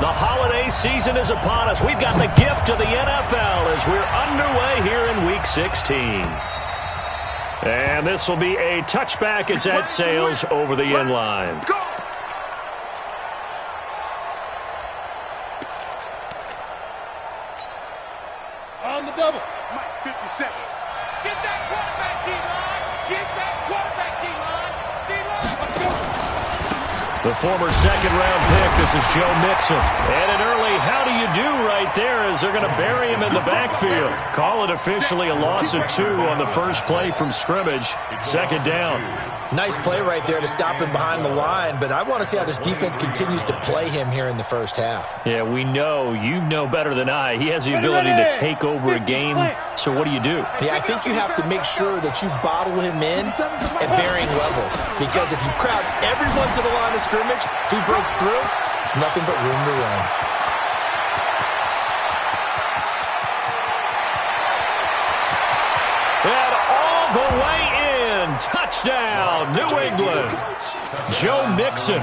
The holiday season is upon us. We've got the gift of the NFL as we're underway here in Week 16. And this will be a touchback as that sails over the end line. On the double. 50 seconds. Get that quarterback, D-line. Get that quarterback, D-line. D-line, let's go. The former second-round pick, this is Joe Mixon. And an early how do you do right there as they're going to bury him in the backfield. Call it officially a loss of 2 on the first play from scrimmage. Second down. Nice play right there to stop him behind the line, but I want to see how this defense continues to play him here in the first half. Yeah, we know. You know better than I. He has the ability to take over a game. So what do? Yeah, I think you have to make sure that you bottle him in at varying levels. Because if you crowd everyone to the line of scrimmage, if he breaks through, it's nothing but room to run. And all the way in. Touchdown, New England. Joe Mixon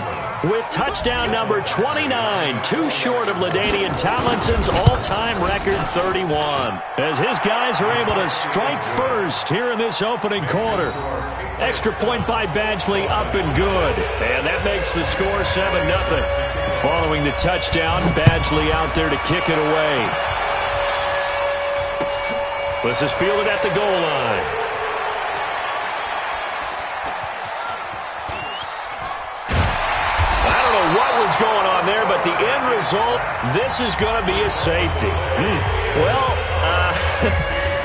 with touchdown number 29, too short of LaDainian Tomlinson's all-time record 31. As his guys are able to strike first here in this opening quarter. Extra point by Badgley up and good. And that makes the score 7-0. Following the touchdown, Badgley out there to kick it away. This is fielded at the goal line. What was going on there, but the end result, this is going to be a safety. Well,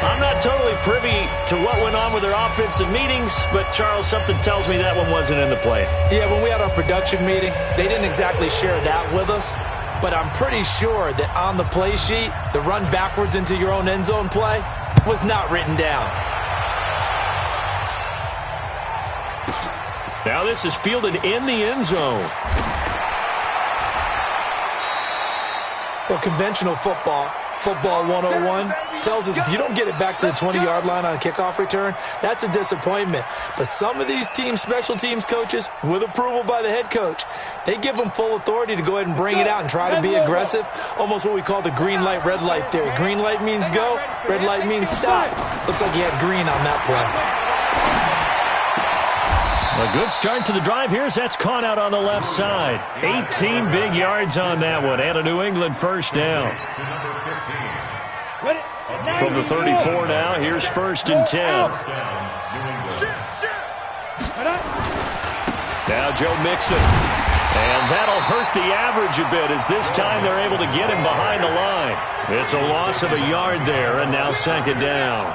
I'm not totally privy to what went on with their offensive meetings, but Charles, something tells me that one wasn't in the play. Yeah, when we had our production meeting, they didn't exactly share that with us, but I'm pretty sure that on the play sheet, the run backwards into your own end zone play was not written down. Now this is fielded in the end zone. Well, conventional football 101, tells us if you don't get it back to the 20-yard line on a kickoff return, that's a disappointment. But some of these team special teams coaches, with approval by the head coach, they give them full authority to go ahead and bring it out and try to be aggressive, almost what we call the green light, red light theory. Green light means go, red light means stop. Looks like he had green on that play. A good start to the drive here as that's caught out on the left side. 18 big yards on that one, and a New England first down. From the 34 now, here's 1st and 10. Now Joe Mixon. And that'll hurt the average a bit as this time they're able to get him behind the line. It's a loss of a yard there, and now 2nd down.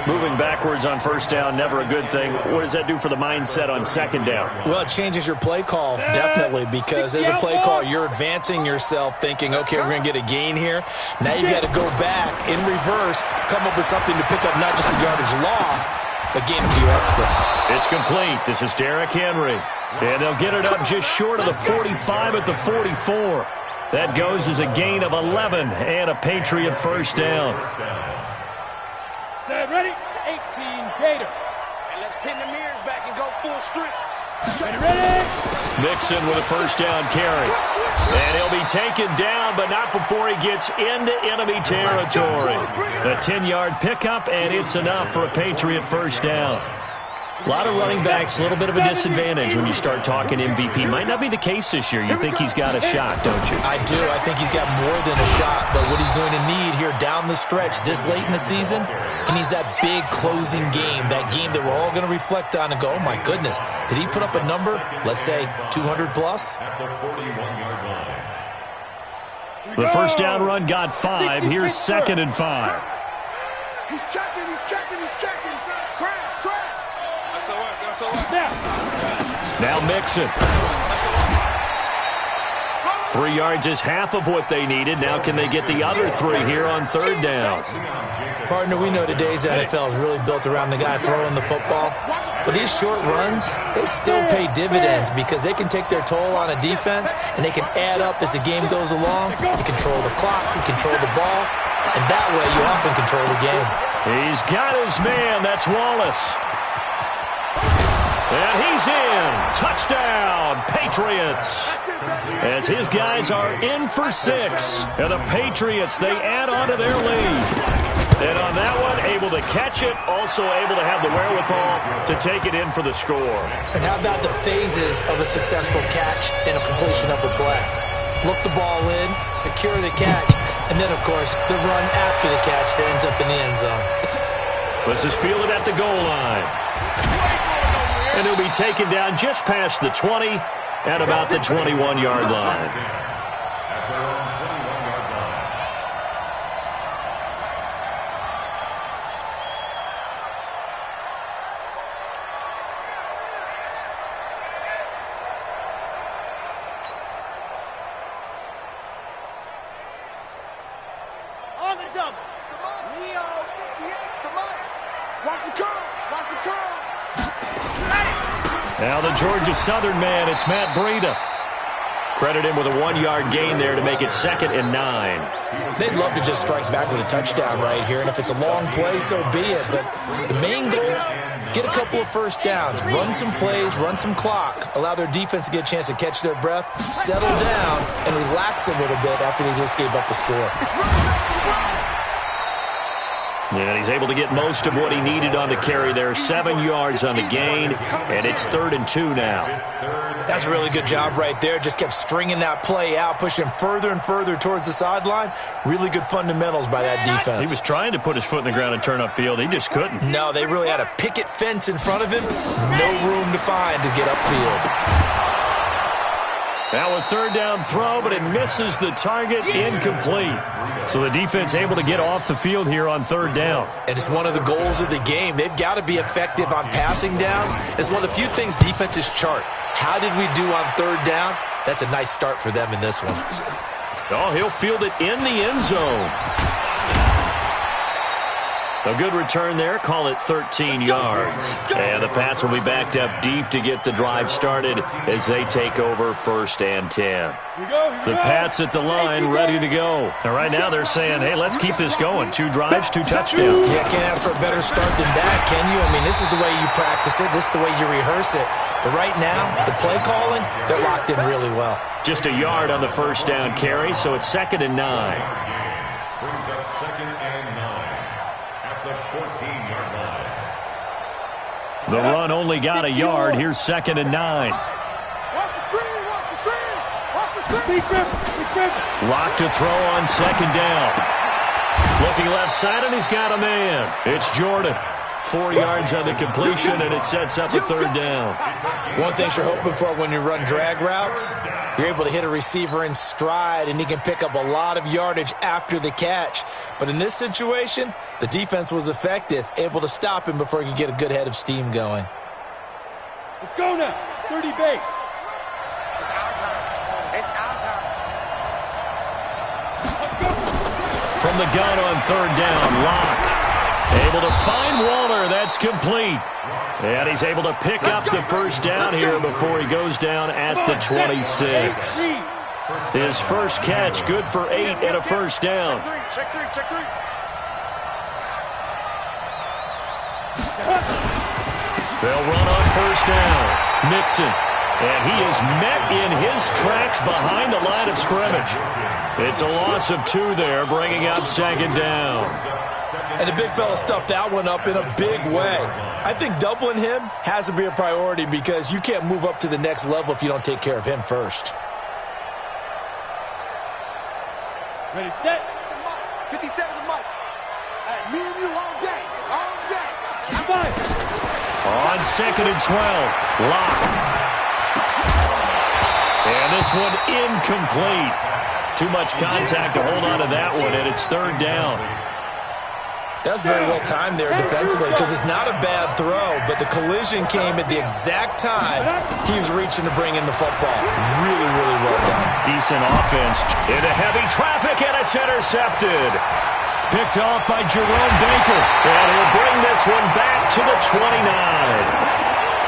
Moving backwards on 1st down, never a good thing. What does that do for the mindset on 2nd down? Well, it changes your play call, definitely, because as a play call, you're advancing yourself thinking, okay, we're going to get a gain here. Now you've got to go back in reverse, come up with something to pick up not just the yardage lost, but gain a few extra. It's complete. This is Derrick Henry. And they'll get it up just short of the 45 at the 44. That goes as a gain of 11 and a Patriot first down. Set, ready? 18 Gator. And let's pin the mirrors back and go full strength. Ready? Mixon with a first down carry. And he'll be taken down, but not before he gets into enemy territory. A 10-yard pickup, and it's enough for a Patriot first down. A lot of running backs, a little bit of a disadvantage when you start talking MVP. Might not be the case this year. You think he's got a shot, don't you? I do. I think he's got more than a shot. But what he's going to need here down the stretch this late in the season, he needs that big closing game, that game that we're all going to reflect on and go, oh, my goodness, did he put up a number, let's say 200 plus? The first down run got 5. Here's 2nd and 5. He's checking, he's checking, he's checking. Crash. Now Mixon. 3 yards is half of what they needed. Now can they get the other 3 here on 3rd down? Partner, we know today's NFL is really built around the guy throwing the football. But these short runs, they still pay dividends because they can take their toll on a defense and they can add up as the game goes along. You control the clock, you control the ball, and that way you often control the game. He's got his man. That's Wallace. And he's in. Touchdown, Patriots. as his guys are in for 6. And the Patriots, they add on to their lead. And on that one, able to catch it, also able to have the wherewithal to take it in for the score. And how about the phases of a successful catch and a completion of a play? Look the ball in, secure the catch, and then, of course, the run after the catch that ends up in the end zone. This is fielded at the goal line. And he'll be taken down just past the 20 at about the 21-yard line. On the double. Leo, 58, come on. Watch the curl. Watch the curl. Now the Georgia Southern man, it's Matt Breida. Credit him with a 1-yard gain there to make it 2nd and 9. They'd love to just strike back with a touchdown right here, and if it's a long play, so be it. But the main goal, get a couple of first downs, run some plays, run some clock, allow their defense to get a chance to catch their breath, settle down, and relax a little bit after they just gave up a score. And he's able to get most of what he needed on the carry there. 7 yards on the gain, and it's 3rd and 2 now. That's a really good job right there. Just kept stringing that play out, pushing him further and further towards the sideline. Really good fundamentals by that defense. He was trying to put his foot in the ground and turn upfield. He just couldn't. No, they really had a picket fence in front of him. No room to find to get upfield. Now a 3rd down throw, but it misses the target, incomplete. So the defense able to get off the field here on 3rd down. And it's one of the goals of the game. They've got to be effective on passing downs. It's one of the few things defenses chart. How did we do on 3rd down? That's a nice start for them in this one. Oh, he'll field it in the end zone. A good return there. Call it 13 yards. And the Pats will be backed up deep to get the drive started as they take over 1st and 10. The Pats at the line ready to go. And right now they're saying, hey, let's keep this going. 2 drives, 2 touchdowns. Yeah, can't ask for a better start than that, can you? I mean, this is the way you practice it. This is the way you rehearse it. But right now, the play calling, they're locked in really well. Just a yard on the 1st down carry, so it's 2nd and 9. Brings up 2nd and 9 at the 14-yard line. The run only got a yard. Here's 2nd and 9. Watch the screen. Watch the screen. Watch the screen. Big grip. Locked to throw on 2nd down. Looking left side, and he's got a man. It's Jordan. 4 yards on the completion, and it sets up a 3rd down. One thing you're hoping for when you run drag routes, you're able to hit a receiver in stride, and he can pick up a lot of yardage after the catch. But in this situation, the defense was effective, able to stop him before he could get a good head of steam going. Let's go now. 30 base. It's our time. It's our time. From the gun on 3rd down, Locke. Able to find Waller. That's complete. And he's able to pick up the 1st down here before he goes down at the 26. His first catch, good for 8 and a 1st down. Check three. They'll run on 1st down. Mixon. And he is met in his tracks behind the line of scrimmage. It's a loss of 2 there, bringing up 2nd down. And the big fella stuffed that one up in a big way. I think doubling him has to be a priority because you can't move up to the next level if you don't take care of him first. Ready, set. 57 to Mike. Hey, me and you all day. All day. Five. On 2nd and 12, Locke. And this one incomplete. Too much contact to hold on to that one, and it's 3rd down. That's very well timed there defensively because it's not a bad throw, but the collision came at the exact time he was reaching to bring in the football. Really, really well done. Decent offense. Into heavy traffic, and it's intercepted. Picked off by Jerome Baker, and he'll bring this one back to the 29.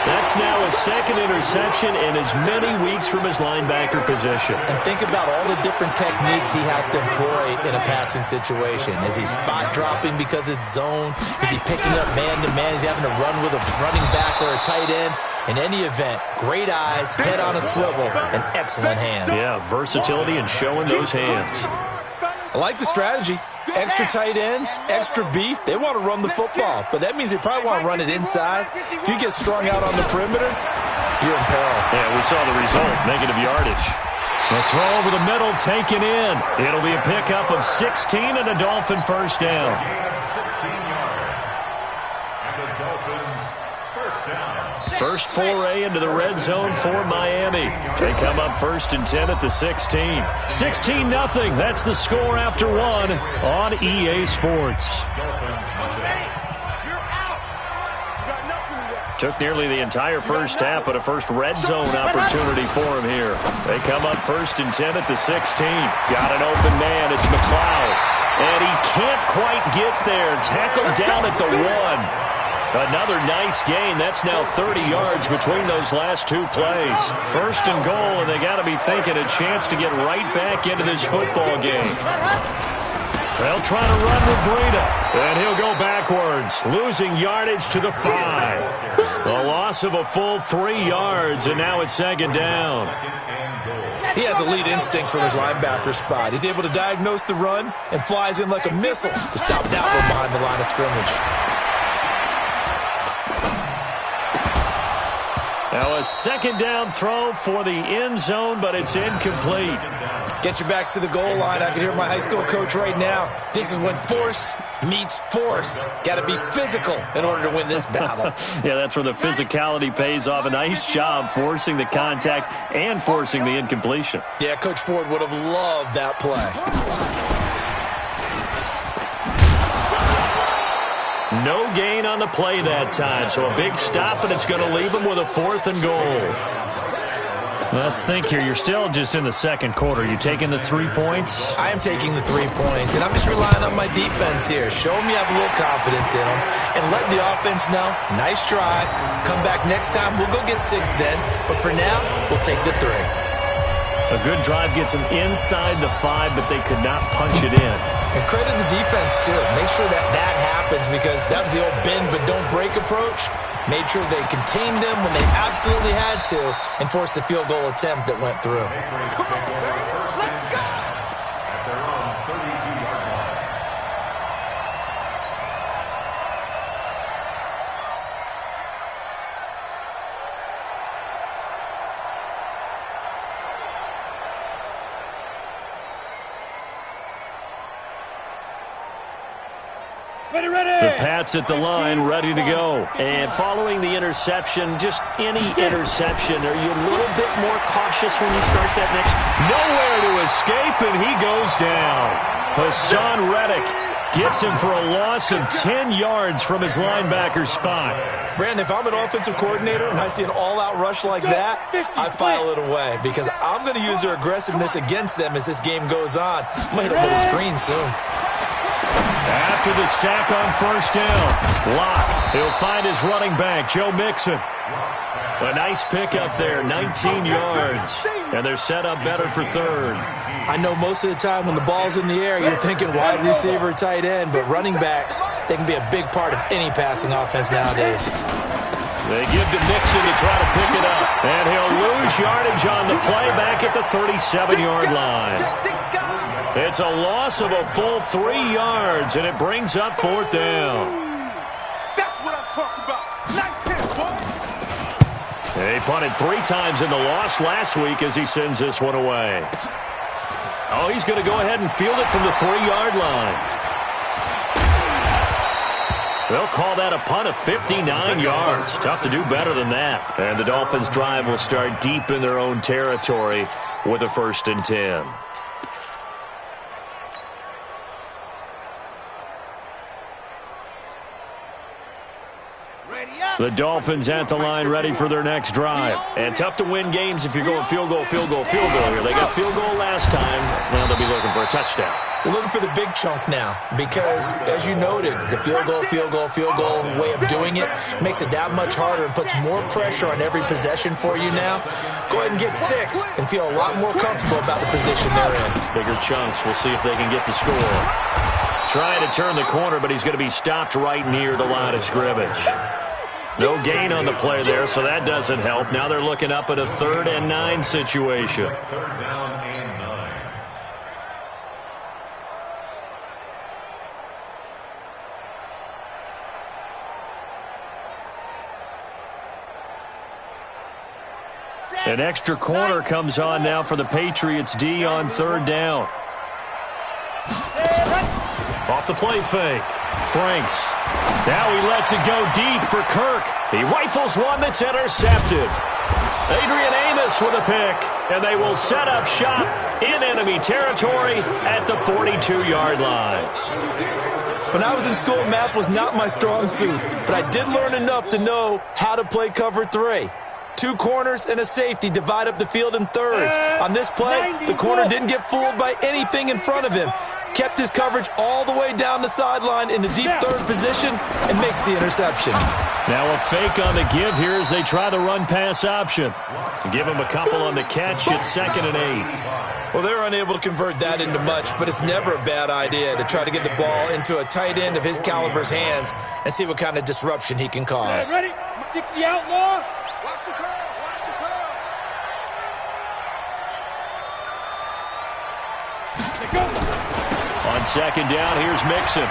That's now his 2nd interception in as many weeks from his linebacker position. And think about all the different techniques he has to employ in a passing situation. Is he spot dropping because it's zone? Is he picking up man-to-man? Is he having to run with a running back or a tight end? In any event, great eyes, head on a swivel, and excellent hands. Yeah, versatility and showing those hands. I like the strategy. Extra tight ends, extra beef. They want to run the football, but that means they probably want to run it inside. If you get strung out on the perimeter, you're in peril. Yeah, we saw the result, negative yardage. The throw over the middle taken in. It'll be a pickup of 16 and a Dolphin first down. First foray into the red zone for Miami. They come up 1st and 10 at the 16. 16-0. That's the score after one on EA Sports. Took nearly the entire first half, but a first red zone opportunity for him here. They come up 1st and 10 at the 16. Got an open man. It's McLeod. And he can't quite get there. Tackled down at the 1. Another nice gain. That's now 30 yards between those last two plays. 1st and goal, and they got to be thinking a chance to get right back into this football game. They'll try to run with Breida, and he'll go backwards, losing yardage to the 5. The loss of a full 3 yards, and now it's 2nd down. He has elite instincts from his linebacker spot. He's able to diagnose the run and flies in like a missile to stop that one behind the line of scrimmage. Now a 2nd down throw for the end zone, but it's incomplete. Get your backs to the goal line. I can hear my high school coach right now. This is when force meets force. Got to be physical in order to win this battle. Yeah, that's where the physicality pays off. A nice job forcing the contact and forcing the incompletion. Yeah, Coach Ford would have loved that play. No gain on the play that time, so a big stop, and it's going to leave him with a 4th and goal. Let's think here. You're still just in the 2nd quarter. You taking the 3 points? I am taking the 3 points, and I'm just relying on my defense here. Show me I have a little confidence in them, and let the offense know, nice drive. Come back next time. We'll go get 6 then, but for now, we'll take the 3. A good drive gets them inside the 5, but they could not punch it in. And credit the defense, too. Make sure that happens, because that was the old bend but don't break approach. Made sure they contained them when they absolutely had to and forced the field goal attempt that went through. Come on, man. Let's go. At their own 32-yard line. The Pats at the line, ready to go. And following the interception, just any interception, are you a little bit more cautious when you start that next? Nowhere to escape, and he goes down. Hassan Reddick gets him for a loss of 10 yards from his linebacker spot. Brandon, if I'm an offensive coordinator and I see an all-out rush like that, I file it away, because I'm going to use their aggressiveness against them as this game goes on. I'm going to hit them with a screen soon. After the sack on 1st down, Locke, he'll find his running back, Joe Mixon. A nice pickup there, 19 yards, and they're set up better for 3rd. I know most of the time when the ball's in the air, you're thinking wide receiver, tight end, but running backs, they can be a big part of any passing offense nowadays. They give to Mixon to try to pick it up, and he'll lose yardage on the play back at the 37-yard line. It's a loss of a full 3 yards, and it brings up 4th down. That's what I'm talking about. Nice hit, boy. He punted 3 times in the loss last week as he sends this one away. Oh, he's going to go ahead and field it from the 3-yard line. They'll call that a punt of 59 yards. Tough to do better than that. And the Dolphins' drive will start deep in their own territory with a 1st and 10. The Dolphins at the line ready for their next drive. And tough to win games if you're going field goal, field goal, field goal here. They got field goal last time. Now they'll be looking for a touchdown. They're looking for the big chunk now because, as you noted, the field goal way of doing it makes it that much harder and puts more pressure on every possession for you now. Go ahead and get 6 and feel a lot more comfortable about the position they're in. Bigger chunks. We'll see if they can get the score. Trying to turn the corner, but he's going to be stopped right near the line of scrimmage. No gain on the play there, so that doesn't help. Now they're looking up at a 3rd and 9 situation. 3rd down and 9. An extra corner comes on now for the Patriots D on 3rd down. Off the play fake. Franks. Now he lets it go deep for Kirk. He rifles one that's intercepted. Adrian Amos with a pick, and they will set up shop in enemy territory at the 42-yard line. When I was in school, math was not my strong suit, but I did learn enough to know how to play cover 3. 2 corners and a safety divide up the field in thirds. On this play, the corner didn't get fooled by anything in front of him. Kept his coverage all the way down the sideline in the deep 3rd position and makes the interception. Now a fake on the give here as they try the run-pass option. Give him a couple on the catch. It's 2nd and 8. Well, they're unable to convert that into much, but it's never a bad idea to try to get the ball into a tight end of his caliber's hands and see what kind of disruption he can cause. Ready? 60 outlaw. Watch the curl. Watch the curl. On 2nd down, here's Mixon.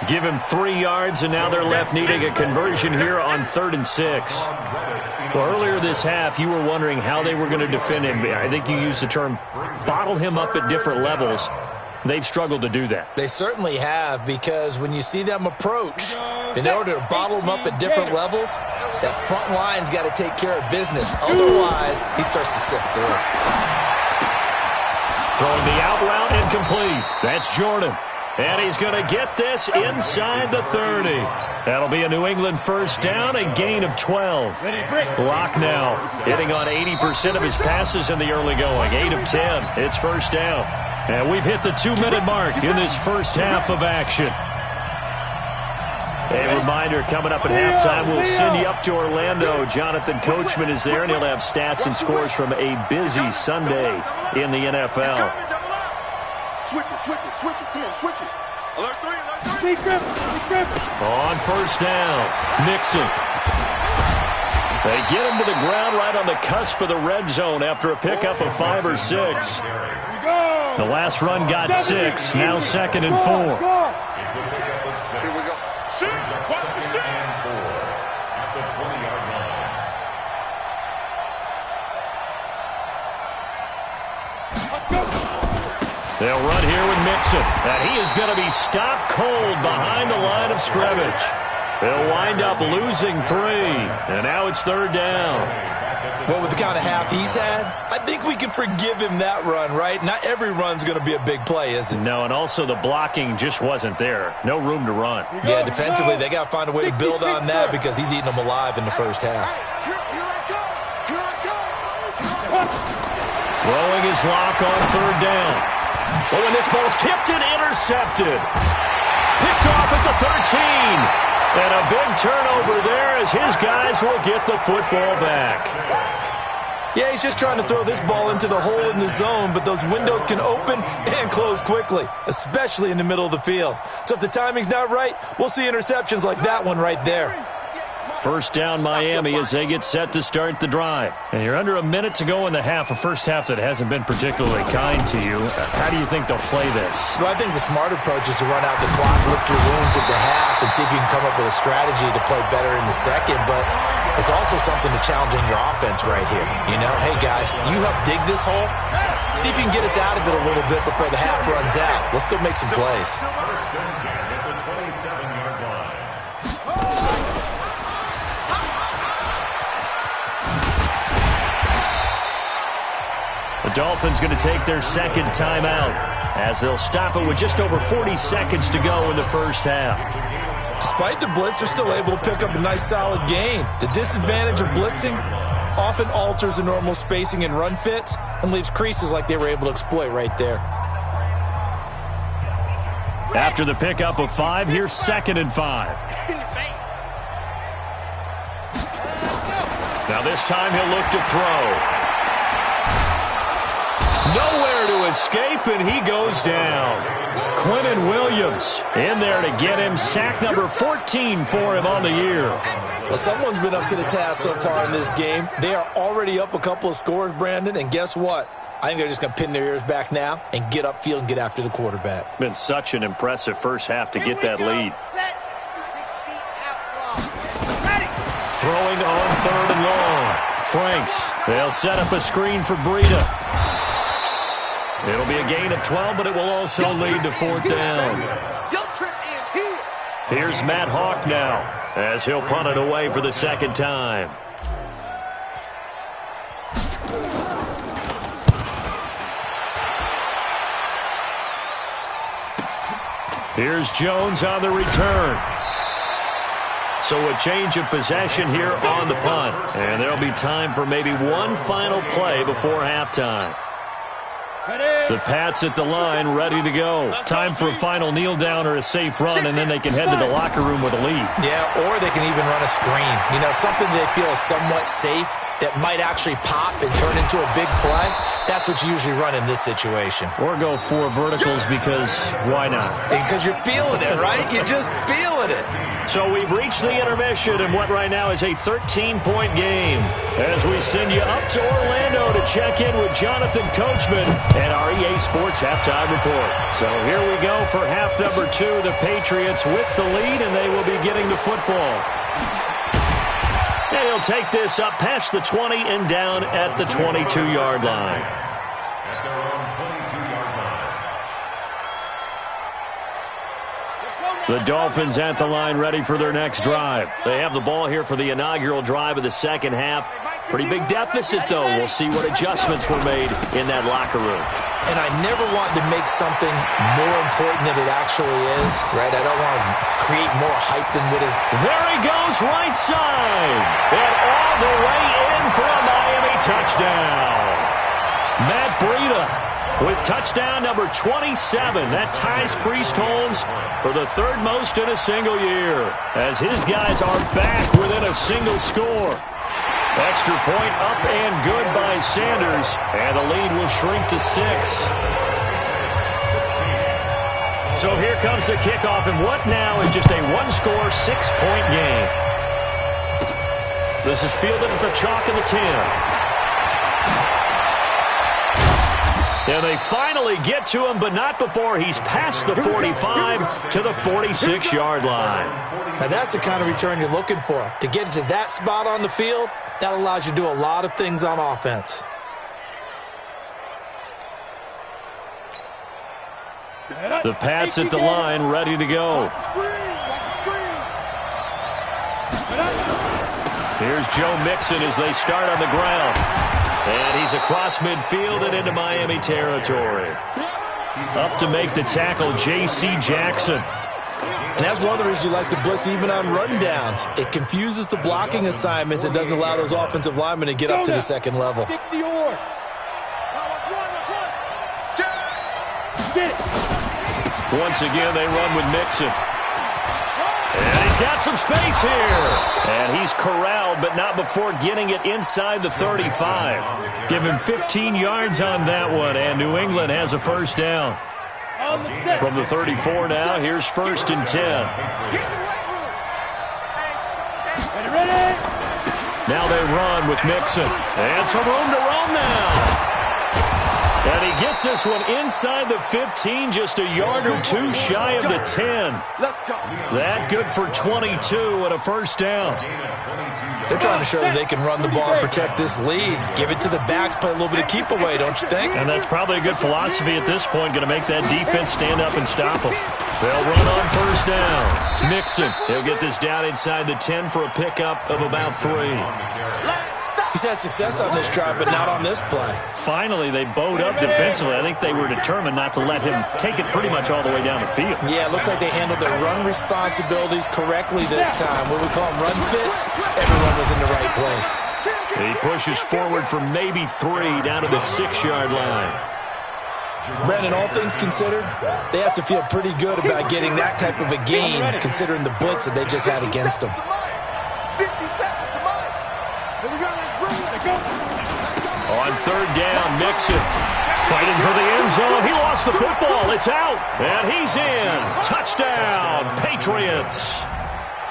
Give him 3 yards, and now they're left needing a conversion here on 3rd and 6. Well, earlier this half, you were wondering how they were going to defend him. I think you used the term bottle him up at different levels. They've struggled to do that. They certainly have, because when you see them approach, in order to bottle them up at different levels, that front line's got to take care of business. Otherwise, he starts to sift through. Throwing the out route incomplete. That's Jordan. And he's going to get this inside the 30. That'll be a New England 1st down, a gain of 12. Block now, hitting on 80% of his passes in the early going. 8 of 10. It's 1st down. And we've hit the 2-minute mark in this first half of action. A reminder, coming up at halftime, we'll send you up to Orlando. Jonathan Coachman is there, and he'll have stats and scores from a busy Sunday in the NFL. Switch it. Come on, switch it. Alert 3. Deep grip. On 1st down, Mixon. They get him to the ground right on the cusp of the red zone after a pickup of 5 or 6. The last run got 6, now 2nd and 4. Here we go. Shoot. Watch the shoot. At the 20-yard line. They'll run here with Mixon. And he is going to be stopped cold behind the line of scrimmage. They'll wind up losing 3. And now it's 3rd down. Well, with the kind of half he's had, I think we can forgive him that run, right? Not every run's going to be a big play, is it? No, and also the blocking just wasn't there. No room to run. Yeah, defensively, they got to find a way to build on that because he's eating them alive in the first half. Here I come. Throwing his lock on 3rd down. Oh, and this ball's tipped and intercepted. Picked off at the 13. And a big turnover there as his guys will get the football back. Yeah, he's just trying to throw this ball into the hole in the zone, but those windows can open and close quickly, especially in the middle of the field. So if the timing's not right, we'll see interceptions like that one right there. 1st down Miami as they get set to start the drive. And you're under a minute to go in the half, a first half that hasn't been particularly kind to you. How do you think they'll play this? Well, I think the smart approach is to run out the clock, lick your wounds at the half, and see if you can come up with a strategy to play better in the second. But there's also something to challenging your offense right here. You know, hey, guys, you help dig this hole. See if you can get us out of it a little bit before the half runs out. Let's go make some plays. 1st and 10 at the 27-yard line. The Dolphins going to take their 2nd timeout as they'll stop it with just over 40 seconds to go in the first half. Despite the blitz, they're still able to pick up a nice solid gain. The disadvantage of blitzing often alters the normal spacing and run fits and leaves creases like they were able to exploit right there. After the pickup of 5, here's 2nd and 5. Now this time he'll look to throw. nowhere to escape, and he goes down. Quentin Williams in there to get him. Sack number 14 for him on the year. Well, someone's been up to the task so far in this game. They are already up a couple of scores, Brandon, and guess what? I think they're just going to pin their ears back now and get upfield and get after the quarterback. Been such an impressive first half to get that lead. Set. 60 out. Ready. Throwing on 3rd and long. Franks. They'll set up a screen for Breida. It'll be a gain of 12, but it will also lead to 4th down. Your trip is here. Here's Matt Hawk now as he'll punt it away for the 2nd time. Here's Jones on the return. So a change of possession here on the punt. And there'll be time for maybe one final play before halftime. The Pats at the line, ready to go. Time for a final kneel down or a safe run, and then they can head to the locker room with a lead. Yeah, or they can even run a screen. You know, something they feel is somewhat safe that might actually pop and turn into a big play. That's what you usually run in this situation. Or go 4 verticals because why not? Because you're feeling it, right? You're just feeling it. So we've reached the intermission in what right now is a 13-point game as we send you up to Orlando to check in with Jonathan Coachman and our EA Sports Halftime Report. So here we go for half number 2. The Patriots with the lead, and they will be getting the football. And he'll take this up past the 20 and down at the 22-yard line. At their own 22-yard line. The Dolphins at the line ready for their next drive. They have the ball here for the inaugural drive of the second half. Pretty big deficit, though. We'll see what adjustments were made in that locker room. And I never want to make something more important than it actually is, right? I don't want to create more hype than what is. There he goes, right side. And all the way in for a Miami touchdown. Matt Breida with touchdown number 27. That ties Priest Holmes for the 3rd most in a single year, as his guys are back within a single score. Extra point up and good by Sanders, and the lead will shrink to 6. So here comes the kickoff, and what now is just a 1-score, 6-point game. This is fielded at the chalk of the 10. And they finally get to him, but not before he's past the 45 to the 46-yard line. Now that's the kind of return you're looking for. To get to that spot on the field, that allows you to do a lot of things on offense. The Pats at the line, ready to go. Here's Joe Mixon as they start on the ground. And he's across midfield and into Miami territory. Up to make the tackle, J.C. Jackson. And that's one of the reasons you like to blitz even on rundowns. It confuses the blocking assignments. It doesn't allow those offensive linemen to get up to the second level. Once again, they run with Mixon. And he's got some space here. And he's corralled, but not before getting it inside the 35. Give him 15 yards on that one, and New England has a 1st down. From the 34 now, here's 1st and 10. Now they run with Mixon. And some room to roam now. And he gets this one inside the 15, just a yard or 2 shy of the 10. That good for 22 and a 1st down. They're trying to show that they can run the ball and protect this lead. Give it to the backs, play a little bit of keep away, don't you think? And that's probably a good philosophy at this point, going to make that defense stand up and stop them. They'll run on 1st down. Mixon, he'll get this down inside the 10 for a pickup of about 3. He's had success on this drive, but not on this play. Finally, they bowed up defensively. I think they were determined not to let him take it pretty much all the way down the field. Yeah, it looks like they handled their run responsibilities correctly this time. What we call them run fits, everyone was in the right place. He pushes forward for maybe 3 down to the 6-yard line. Brandon, all things considered, they have to feel pretty good about getting that type of a gain, considering the blitz that they just had against them. 50 seconds, come on. Here we go, let's bring it. On third down, Mixon fighting for the end zone. He lost the football. It's out. And he's in. Touchdown, Patriots.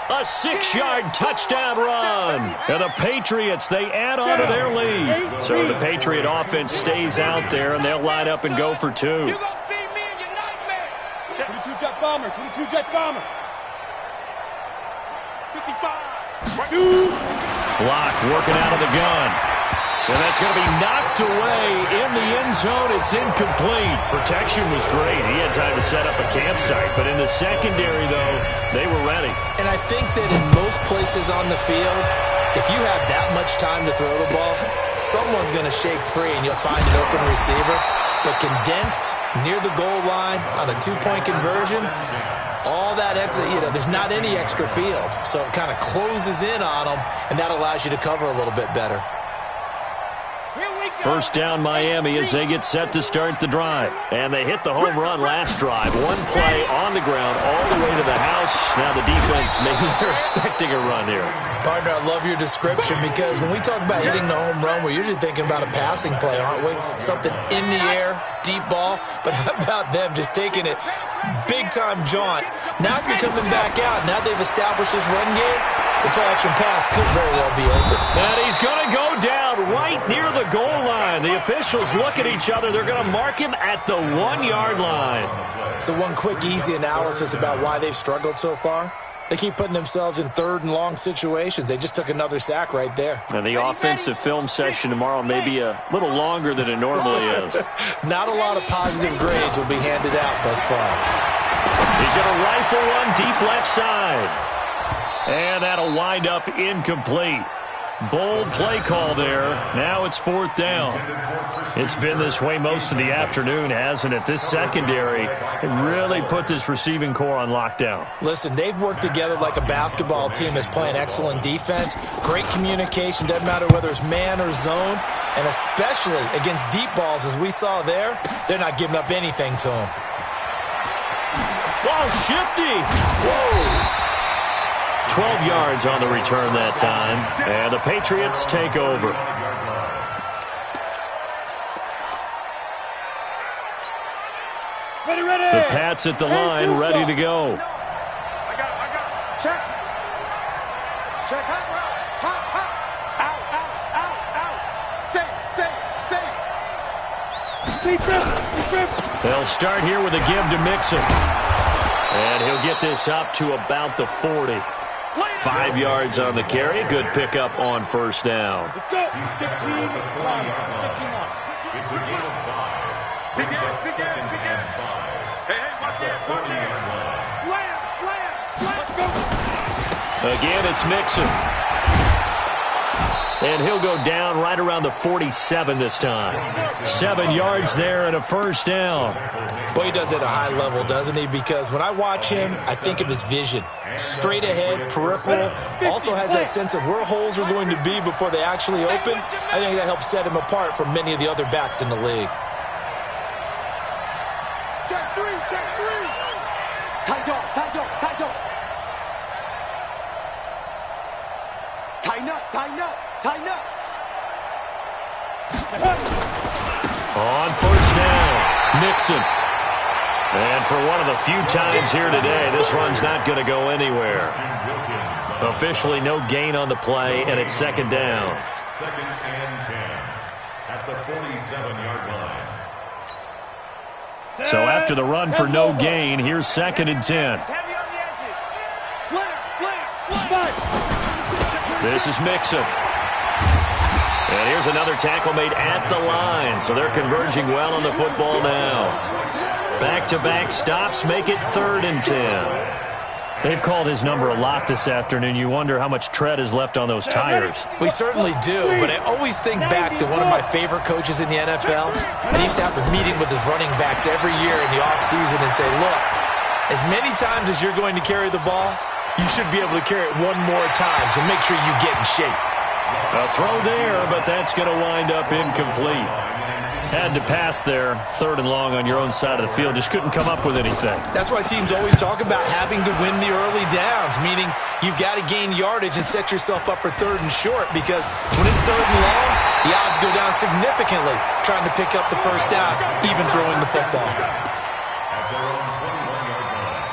A 6-yard touchdown run. And the Patriots, they add on to their lead. So the Patriot offense stays out there, and they'll line up and go for 2. You're going to see me in your nightmare. 22-jet bomber, 22-jet bomber. 55. 2. Block working out of the gun. And that's going to be knocked away in the end zone. It's incomplete. Protection was great. He had time to set up a campsite. But in the secondary, though, they were ready. And I think that in most places on the field, if you have that much time to throw the ball, someone's going to shake free and you'll find an open receiver. But condensed near the goal line on a 2-point conversion, all that extra, there's not any extra field. So it kind of closes in on them, and that allows you to cover a little bit better. First down, Miami, as they get set to start the drive. And they hit the home run last drive. One play on the ground all the way to the house. Now the defense, maybe they're expecting a run here. Partner, I love your description because when we talk about hitting the home run, we're usually thinking about a passing play, aren't we? Something in the air, deep ball. But how about them just taking it big-time jaunt? Now if you're coming back out, now they've established this run game, the play-action pass could very well be open. And he's going to go down right near the goal line. The officials look at each other. They're going to mark him at the 1-yard line. So one quick, easy analysis about why they've struggled so far. They keep putting themselves in third and long situations. They just took another sack right there. And the offensive film session tomorrow may be a little longer than it normally is. Not a lot of positive grades will be handed out thus far. He's going to rifle one deep left side. And that'll wind up incomplete. Bold play call there. Now it's 4th down. It's been this way most of the afternoon, hasn't it? This secondary really put this receiving core on lockdown. Listen, they've worked together like a basketball team that's playing excellent defense. Great communication. Doesn't matter whether it's man or zone. And especially against deep balls, as we saw there, they're not giving up anything to them. Whoa, shifty. Whoa. 12 yards on the return that time, and the Patriots take over. Ready, ready. The Pats at the line, ready to go. I got it. Check. Check. Out. Say. They'll start here with a give to Mixon. And he'll get this up to about the 40. 5 yards on the carry. Good pickup on first down. Let's go. 15 on. It's a gain of 5. Brings up 2nd and 5. Hey, watch it. Slam. Let's go. Again, it's Mixon. And he'll go down right around the 47 this time. 7 yards there and a first down. Boy, he does it at a high level, doesn't he? Because when I watch him, I think of his vision. Straight ahead, peripheral. Also has that sense of where holes are going to be before they actually open. I think that helps set him apart from many of the other backs in the league. Check 3. Tight dog. Tighten up. On first down, Mixon. And for one of the few times here today, this run's not going to go anywhere. Officially no gain on the play, and it's 2nd down. 2nd and 10 at the 47-yard line. So after the run for no gain, here's 2nd and 10. Heavy on the edges. Slam. This is Mixon. And here's another tackle made at the line. So they're converging well on the football now. Back-to-back stops make it 3rd and 10. They've called his number a lot this afternoon. You wonder how much tread is left on those tires. We certainly do, but I always think back to one of my favorite coaches in the NFL. And he used to have a meeting with his running backs every year in the offseason and say, look, as many times as you're going to carry the ball, you should be able to carry it one more time, so make sure you get in shape. A throw there, but that's going to wind up incomplete. Had to pass there, 3rd and long on your own side of the field. Just couldn't come up with anything. That's why teams always talk about having to win the early downs, meaning you've got to gain yardage and set yourself up for 3rd and short, because when it's 3rd and long, the odds go down significantly trying to pick up the first down, even throwing the football. At their own 21-yard line.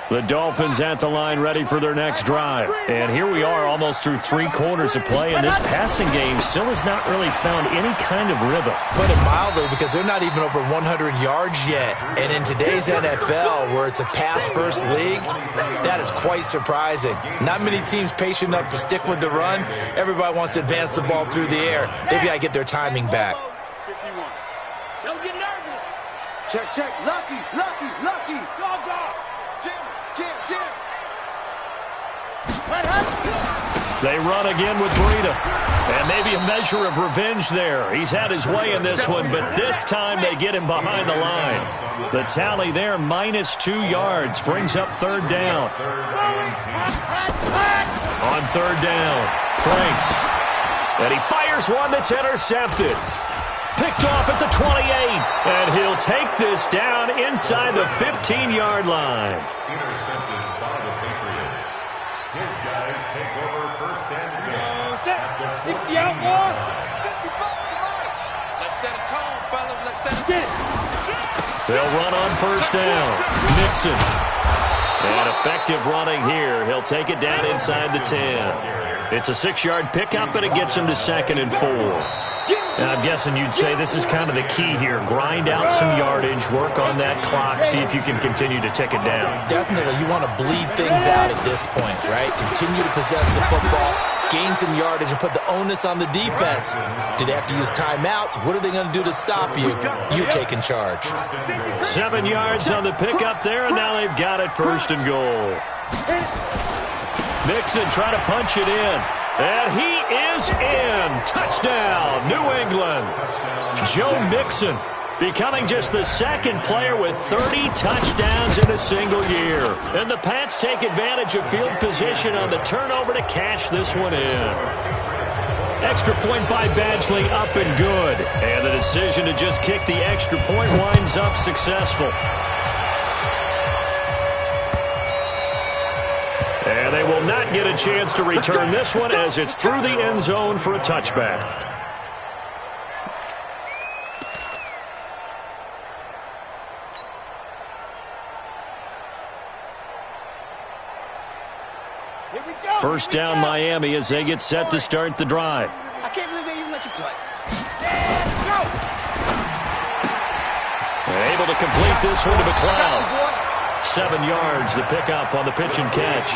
The Dolphins at the line, ready for their next drive. And here we are, almost through 3 quarters of play, and this passing game still has not really found any kind of rhythm. Put it mildly, because they're not even over 100 yards yet. And in today's NFL, where it's a pass-first league, that is quite surprising. Not many teams patient enough to stick with the run. Everybody wants to advance the ball through the air. They've got to get their timing back. 51. Don't get nervous. Check. Lucky. Dog. Jim. They run again with Breida. And maybe a measure of revenge there. He's had his way in this one, but this time they get him behind the line. The tally there, -2 yards, brings up 3rd down. On 3rd down, Franks. And he fires one that's intercepted. Picked off at the 28, and he'll take this down inside the 15-yard line. Intercepted by the Patriots. His guys take over 1st and 10. 60 out, boy. 55. Let's set a tone, fellas. Let's set a tone. They'll run on 1st down. Mixon. And effective running here. He'll take it down inside the 10. It's a 6-yard pickup, and it gets him to 2nd and 4. And I'm guessing you'd say this is kind of the key here. Grind out some yardage, work on that clock, see if you can continue to tick it down. Definitely, you want to bleed things out at this point, right? Continue to possess the football, gain some yardage, and put the onus on the defense. Do they have to use timeouts? What are they going to do to stop you? You're taking charge. 7 yards on the pickup there, and now they've got it 1st and goal. Mixon trying to punch it in. And he is in. Touchdown, New England. Joe Mixon becoming just the 2nd player with 30 touchdowns in a single year. And the Pats take advantage of field position on the turnover to cash this one in. Extra point by Badgley, up and good. And the decision to just kick the extra point winds up successful. And they will not get a chance to return this one as it's through the end zone for a touchback. Here we go. 1st down Miami as they get set to start the drive. I can't believe they even let you play. And go. Able to complete this one to McLeod. 7 yards, the pickup on the pitch and catch.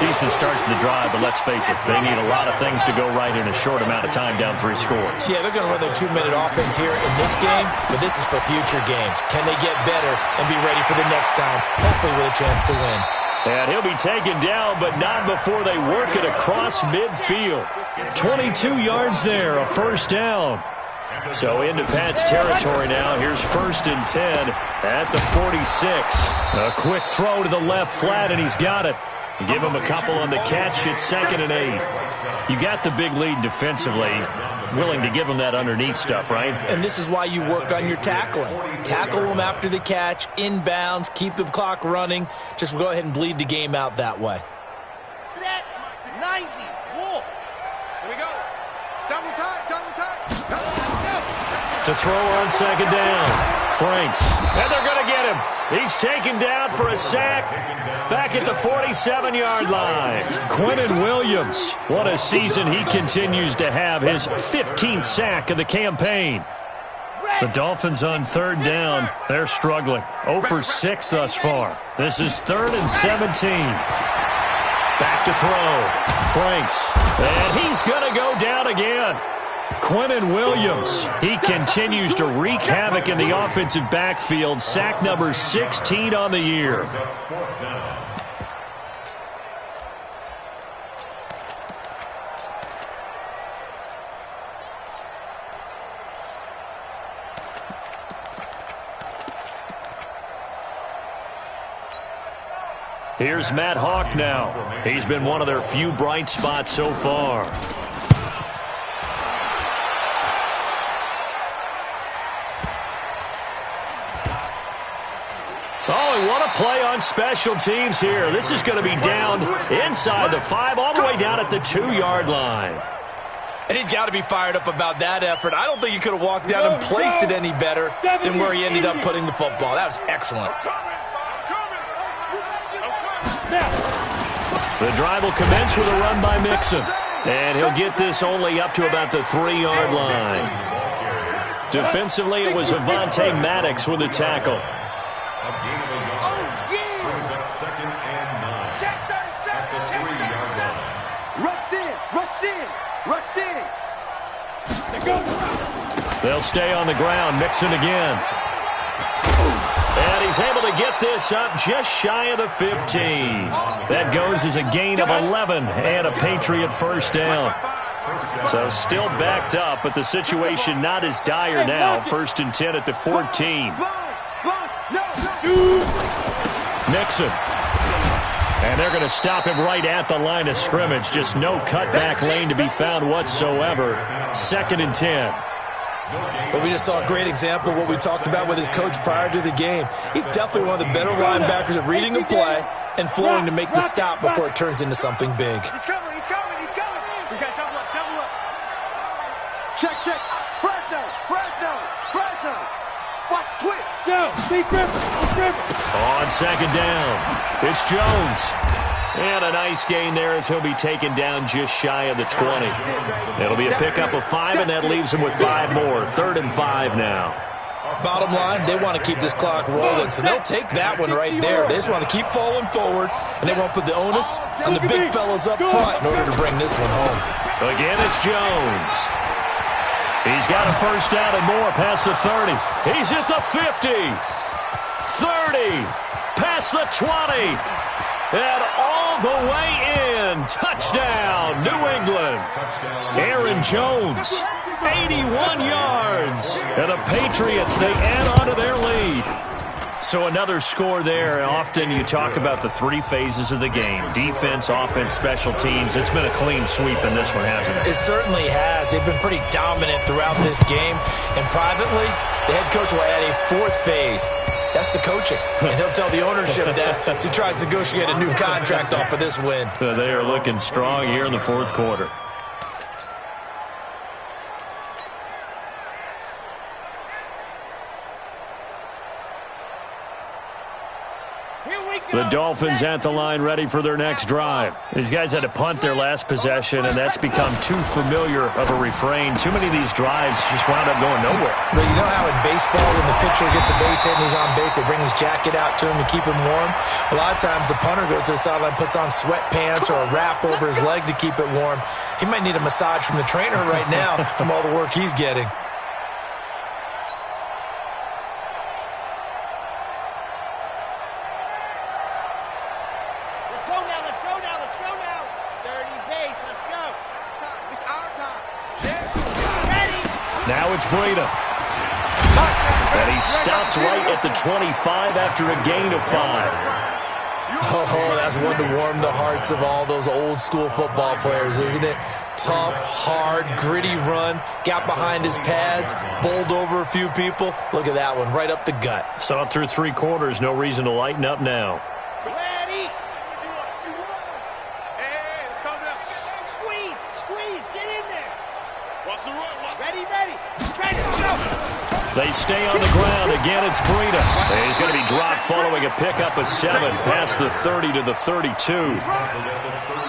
Decent start to the drive, but let's face it, they need a lot of things to go right in a short amount of time, down 3 scores. Yeah, they're going to run their 2-minute offense here in this game, but this is for future games. Can they get better and be ready for the next time, hopefully with a chance to win? And he'll be taken down, but not before they work it across midfield. 22 yards there, a 1st down. So into Pat's territory now. Here's 1st and 10 at the 46. A quick throw to the left flat, and he's got it. Give him a couple on the catch. It's 2nd and 8. You got the big lead defensively. Willing to give him that underneath stuff, right? And this is why you work on your tackling. Tackle them after the catch, inbounds, keep the clock running. Just go ahead and bleed the game out that way. Set. 90. Wolf. Here we go. Double time. To throw on 2nd down. Franks. And they're going to get him. He's taken down for a sack back at the 47-yard line. Quinnen Williams. What a season he continues to have. His 15th sack of the campaign. The Dolphins on 3rd down. They're struggling. 0 for 6 thus far. This is 3rd and 17. Back to throw. Franks. And he's going to go down again. Quinnen Williams, he continues to wreak havoc in the offensive backfield. Sack number 16 on the year. Here's Matt Hawk now. He's been one of their few bright spots so far. Oh, and what a play on special teams here. This is going to be down inside the 5, all the way down at the 2-yard line. And he's got to be fired up about that effort. I don't think he could have walked down and placed it any better than where he ended up putting the football. That was excellent. The drive will commence with a run by Mixon. And he'll get this only up to about the 3-yard line. Defensively, it was Avonte Maddox with a tackle. Brings up 2nd and 9. At the 3-yard line. Rush in, rush in, rush in. They'll stay on the ground. Mixon again. And he's able to get this up just shy of the 15. That goes as a gain of 11 and a Patriot first down. So still backed up, but the situation not as dire now. 1st and 10 at the 14. Nixon. And they're going to stop him right at the line of scrimmage. Just no cutback lane to be found whatsoever. 2nd and 10. But we just saw a great example of what we talked about with his coach prior to the game. He's definitely one of the better linebackers at reading a play and flowing to make the stop before it turns into something big. He's coming, he's coming, he's coming. We got double up, double up. Check, check. Fresno, Fresno, Fresno. Watch twitch. Go, Big River, Big River. On 2nd down, it's Jones. And a nice gain there as he'll be taken down just shy of the 20. It'll be a pickup of 5, and that leaves him with 5 more. 3rd and 5 now. Bottom line, they want to keep this clock rolling, so they'll take that one right there. They just want to keep falling forward, and they won't put the onus on the big fellas up front in order to bring this one home. Again, it's Jones. He's got a first down and more past the 30. He's at the 50. 30. Past the 20. And all the way in. Touchdown, New England. Aaron Jones, 81 yards. And the Patriots, they add on to their lead. So another score there. Often you talk about the 3 phases of the game. Defense, offense, special teams. It's been a clean sweep in this one, hasn't it? It certainly has. They've been pretty dominant throughout this game. And privately, the head coach will add a 4th phase. That's the coaching. And he'll tell the ownership that as he tries to negotiate a new contract off of this win. They are looking strong here in the 4th quarter. The Dolphins at the line ready for their next drive. These guys had to punt their last possession, and that's become too familiar of a refrain. Too many of these drives just wound up going nowhere. But you know how in baseball, when the pitcher gets a base hit and he's on base, they bring his jacket out to him to keep him warm? A lot of times the punter goes to the sideline, puts on sweatpants or a wrap over his leg to keep it warm. He might need a massage from the trainer right now from all the work he's getting. Now it's Breida. And he stopped right at the 25 after a gain of 5. Oh, that's one to warm the hearts of all those old school football players, isn't it? Tough, hard, gritty run, got behind his pads, bowled over a few people. Look at that one, right up the gut. Saw it through 3 quarters, no reason to lighten up now. Ready. Hey, let's calm down. Squeeze, squeeze, get in there. Watch the run. Ready, ready. Ready, go. They stay on the ground. Again, it's Breida. He's going to be dropped following a pickup of 7 past the 30 to the 32.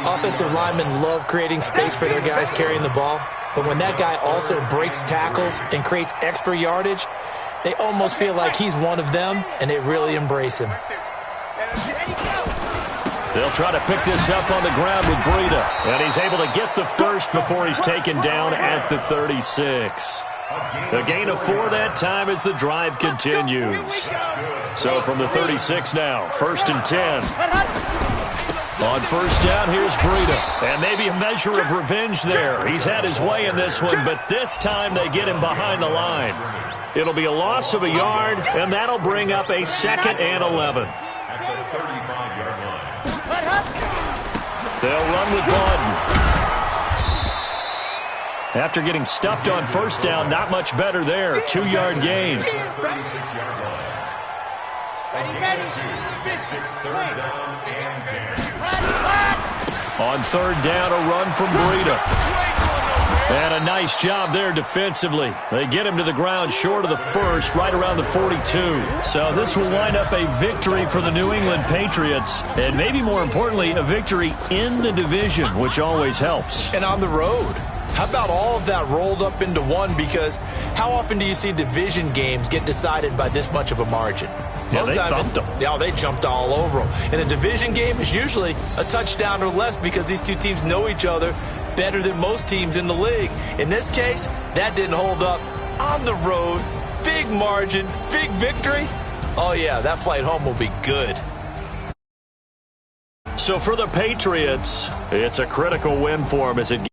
Offensive linemen love creating space for their guys carrying the ball, but when that guy also breaks tackles and creates extra yardage, they almost feel like he's one of them, and they really embrace him. They'll try to pick this up on the ground with Breida, and he's able to get the first before he's taken down at the 36. A gain of 4 that time as the drive continues. So from the 36 now, 1st and 10. On first down, here's Breida. And maybe a measure of revenge there. He's had his way in this one, but this time they get him behind the line. It'll be a loss of a yard, and that'll bring up a 2nd and 11. At the 35-yard line. They'll run with Bawden. After getting stuffed on first down, not much better there. 2-yard gain. 36-yard line. Third down and 10. On third down, a run from Breida. And a nice job there defensively. They get him to the ground short of the first, right around the 42. So this will wind up a victory for the New England Patriots. And maybe more importantly, a victory in the division, which always helps. And on the road. How about all of that rolled up into one? Because how often do you see division games get decided by this much of a margin? Yeah, they thumped them. Yeah, they jumped all over them. In a division game, it's usually a touchdown or less because these two teams know each other better than most teams in the league. In this case, that didn't hold up. On the road, big margin, big victory. Oh, yeah, that flight home will be good. So for the Patriots, it's a critical win for them as it